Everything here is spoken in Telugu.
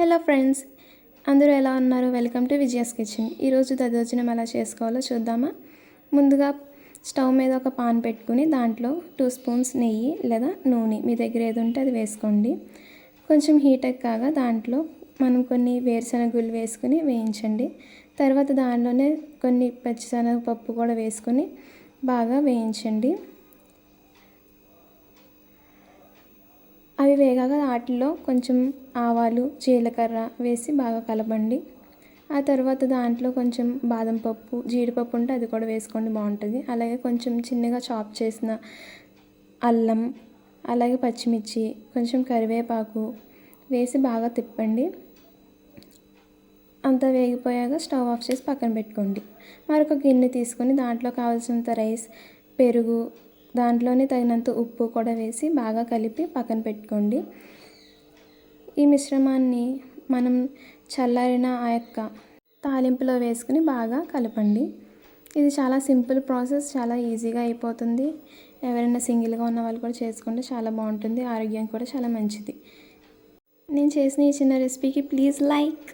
హలో ఫ్రెండ్స్, అందరూ ఎలా ఉన్నారు? Welcome to Vijaya's kitchen. ఈరోజు దద్దోజనం ఎలా చేసుకోవాలో చూద్దామా? ముందుగా స్టవ్ మీద ఒక పాన్ పెట్టుకుని దాంట్లో 2 స్పూన్స్ నెయ్యి లేదా నూనె మీ దగ్గర ఏది ఉంటే అది వేసుకోండి. కొంచెం హీట్ ఎక్కాక దాంట్లో మనం కొన్ని వేరుశనగ గుళ్ళు వేసుకుని వేయించండి. తర్వాత దాంట్లోనే కొన్ని పచ్చిశనగపప్పు కూడా వేసుకొని బాగా వేయించండి. అవి వేగాక వాటిలో కొంచెం ఆవాలు, జీలకర్ర వేసి బాగా కలపండి. ఆ తర్వాత దాంట్లో కొంచెం బాదం పప్పు, జీడిపప్పు ఉంటే అది కూడా వేసుకోండి, బాగుంటుంది. అలాగే కొంచెం చిన్నగా చాప్ చేసిన అల్లం, అలాగే పచ్చిమిర్చి, కొంచెం కరివేపాకు వేసి బాగా తిప్పండి. అంతా వేగిపోయాక స్టవ్ ఆఫ్ చేసి పక్కన పెట్టుకోండి. మరొక గిన్నె తీసుకొని దాంట్లో కావాల్సినంత రైస్, పెరుగు, దాంట్లోనే తగినంత ఉప్పు కూడా వేసి బాగా కలిపి పక్కన పెట్టుకోండి. ఈ మిశ్రమాన్ని మనం చల్లారిన ఆ యొక్క తాలింపులో వేసుకుని బాగా కలపండి. ఇది చాలా సింపుల్ ప్రాసెస్, చాలా ఈజీగా అయిపోతుంది. ఎవరైనా సింగిల్గా ఉన్న వాళ్ళు కూడా చేసుకుంటే చాలా బాగుంటుంది, ఆరోగ్యం కూడా చాలా మంచిది. నేను చేసిన ఈ చిన్న రెసిపీకి ప్లీజ్ లైక్.